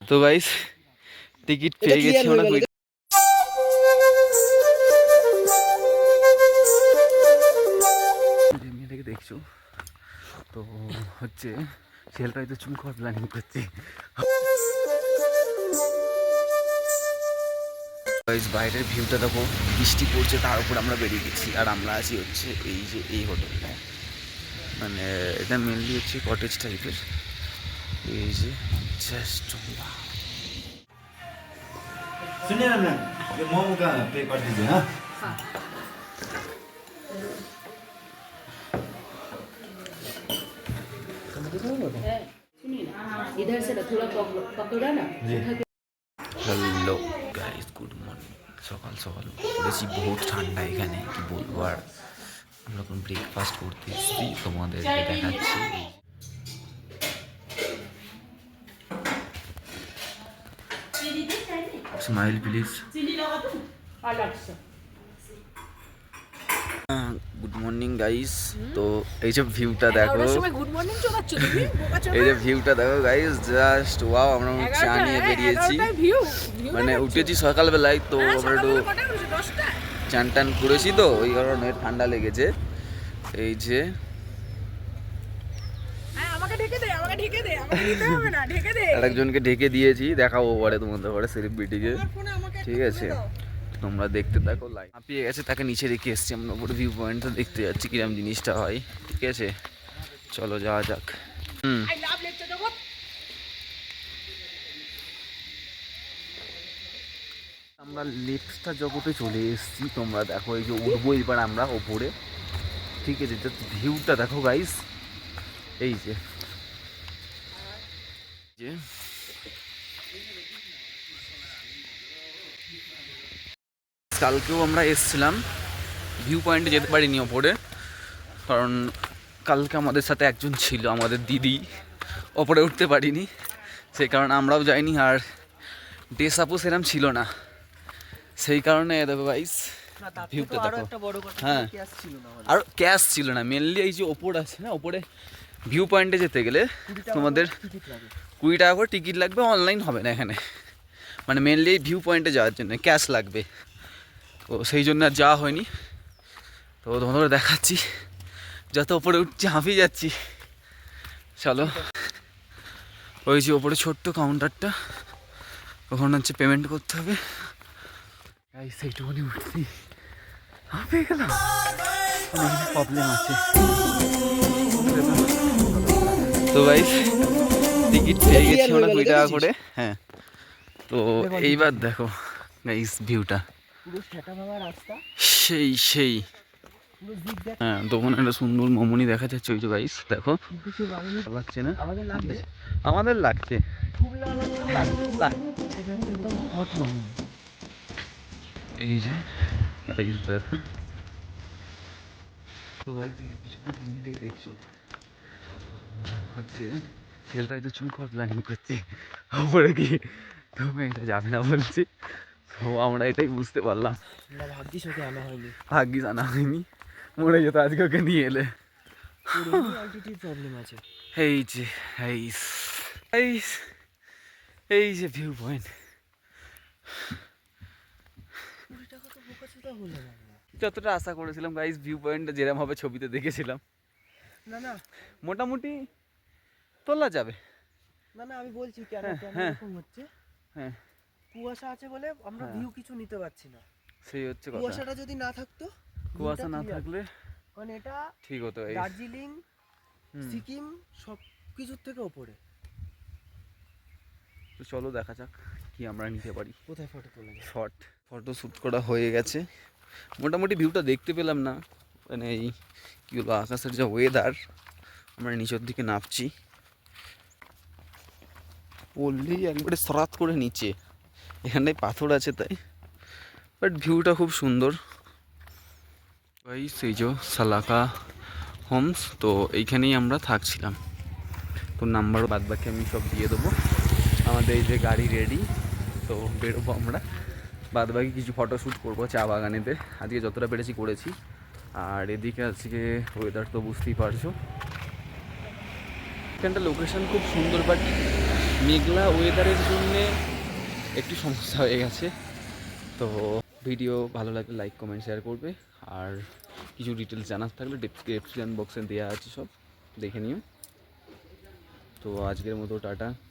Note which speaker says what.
Speaker 1: তো guys ticket পেয়ে গেছি আমরা। মেয়েটাকে দেখছো তো হচ্ছে ছেলেটা হয়তো চুম খাওয়ার প্ল্যানিং করছে। বাইরের ভিউটা দেখো, বৃষ্টি পড়ছে, তার উপর আমরা বেরিয়ে গেছি। আর আমরা আছি হচ্ছে এই যে এই হোটেলটা, মানে এটা মেনলি হচ্ছে কটেজ টাইপের। এই যে জাস্ট
Speaker 2: सुनिए ना मैम, ये मोमो का पे कर दीजिए। हाँ
Speaker 3: इधर से थोड़ा पकड़ा ना।
Speaker 1: Hello guys, good morning. সকাল সকাল করেছি, বহুত ঠান্ডা এখানে, কি বলবো। আর আমরা এখন ব্রেকফাস্ট করতে এসেছি, তোমাদেরকে দেখাচ্ছি। Smile please. Good morning guys. তো এই যে ভিউটা দেখো, এই যে ভিউটা দেখো গাইস, জাস্ট ওয়াও। আমরা চা নিয়ে বেরিয়েছি, মানে উঠেছি সকালবেলায়, তো আমরা একটু চান টান করেছি, তো ওই কারণে ঠান্ডা লেগেছে। এই যে আরেকজনকে ঢেকে দিয়েছি, দেখাবো পরে তোমাদের ঘরে সেলিব্রিটিকে, ঠিক আছে? তোমরা দেখতে থাকো। লাইন হাঁপিয়ে গেছে, তাকে নিচে রেখে এসছি আমরা, উপরে ভিউ পয়েন্টটা দেখতে যাচ্ছি কিরম জিনিসটা হয়, ঠিক আছে? চলো যাওয়া যাক। আমরা লেপস্টার জগতে চলে এসেছি, তোমরা দেখো। এই যে উঠবো এবার আমরা ওপরে, ঠিক আছে? ভিউটা দেখো গাইস, এই যে কালকেও আমরা এসছিলাম, ভিউ পয়েন্টে যেতে পারিনি ওপরে, কারণ কালকে আমাদের সাথে একজন ছিল, আমাদের দিদি, ওপরে উঠতে পারিনি, সেই কারণে আমরাও যাইনি। আর ড্রেস আপও সেরকম ছিল না, সেই কারণে দেখো গাইস ভিউটা দেখো। হ্যাঁ, আর ক্যাশ ছিল না মেনলি। এই যে ওপর আছে না, ওপরে ভিউ পয়েন্টে যেতে গেলে তোমাদের 20 টাকা করে টিকিট লাগবে, অনলাইন হবে না এখানে, মানে মেনলি এই ভিউ পয়েন্টে যাওয়ার জন্য ক্যাশ লাগবে। তো সেই জন্য আর যাওয়া হয়নি। তো তোমাদের দেখাচ্ছি, যত ওপরে উঠছি হাঁপিয়ে যাচ্ছি। চলো, ওই যে ওপরে ছোট্ট কাউন্টারটা, ওখানে হচ্ছে পেমেন্ট করতে হবে। সেইটুকুনি উঠছি, হাঁপিয়ে গেলাম, প্রবলেম আছে। তো গাইস টিকিট পেয়ে গেছি আমরা 20 টাকা করে। হ্যাঁ, তো এইবার দেখো গাইস ভিউটা, সেই সেই। হ্যাঁ, তখন একটা সুন্দর মোমনি দেখা যাচ্ছে, ওই যে গাইস দেখো। লাগছে না? আমাদের লাগছে। এই যে দেখো, দেখছো হচ্ছে ছেলেটা হয়তো চুল খাওয়ার প্ল্যানিং করছে ওপরে গিয়ে, তুমি এটা যাবে না বলছি। তো আমরা এটাই বুঝতে পারলাম, ভাগ্যিস ওকে আনা হয়নি, ভাগ্যিস আনা হয়নি, মরে যেত আজকে ওকে নিয়ে এলে। প্রবলেম আছে। এই যে এই যে ভিউ পয়েন্ট, যতটা আশা করেছিলাম গাইস, ভিউ পয়েন্টটা যেরকম হবে ছবিতে দেখেছিলাম, না মোটামুটি তোলা যাবে।
Speaker 4: না আমি বলছি কেন এরকম হচ্ছে। হ্যাঁ, কুয়াশা আছে বলে আমরা ভিউ কিছু নিতে পারছি না।
Speaker 1: সেই হচ্ছে কথা,
Speaker 4: কুয়াশাটা যদি না থাকতো,
Speaker 1: কুয়াশা না থাকলে
Speaker 4: কারণ এটা
Speaker 1: ঠিক হতো।
Speaker 4: দার্জিলিং, সিকিম সব কিছুর থেকে ওপরে।
Speaker 1: তো চলো দেখা যাক কি আমরা নিতে পারি।
Speaker 4: কোথায় ফটো তোলা যায়?
Speaker 1: ফটো শ্যুট করা হয়ে গেছে, মোটামুটি ভিউটা দেখতে পেলাম না, মানে এই কী বলবো, আকাশের যা ওয়েদার। আমরা নিচের দিকে নামছি, বললেই একবারে সরাত করে নিচে, এখানটায় পাথর আছে তাই, বাট ভিউটা খুব সুন্দর। সেই যে সালাকা হোমস, তো এইখানেই আমরা থাকছিলাম। তো নাম্বার বাদ বাকি আমি সব দিয়ে দেবো। আমাদের এই যে গাড়ি রেডি, তো বেরোবো আমরা। বাদ বাকি কিছু ফটোশ্যুট করবো চা বাগানেতে, আজকে যতটা পেরেছি করেছি। আর এদিকে আজকে ওয়েদার তো বুঝতেই পারছো, এখানটা লোকেশন খুব সুন্দর, বাট মেঘলা ওয়েদারের জন্যে একটু সমস্যা হয়ে গেছে। তো ভিডিও ভালো লাগলে লাইক কমেন্ট শেয়ার করবে, আর কিছু ডিটেলস জানার থাকলে ডেসক্রিপশন বক্সে দেওয়া আছে, সব দেখে নিও। তো আজকের মতো টাটা।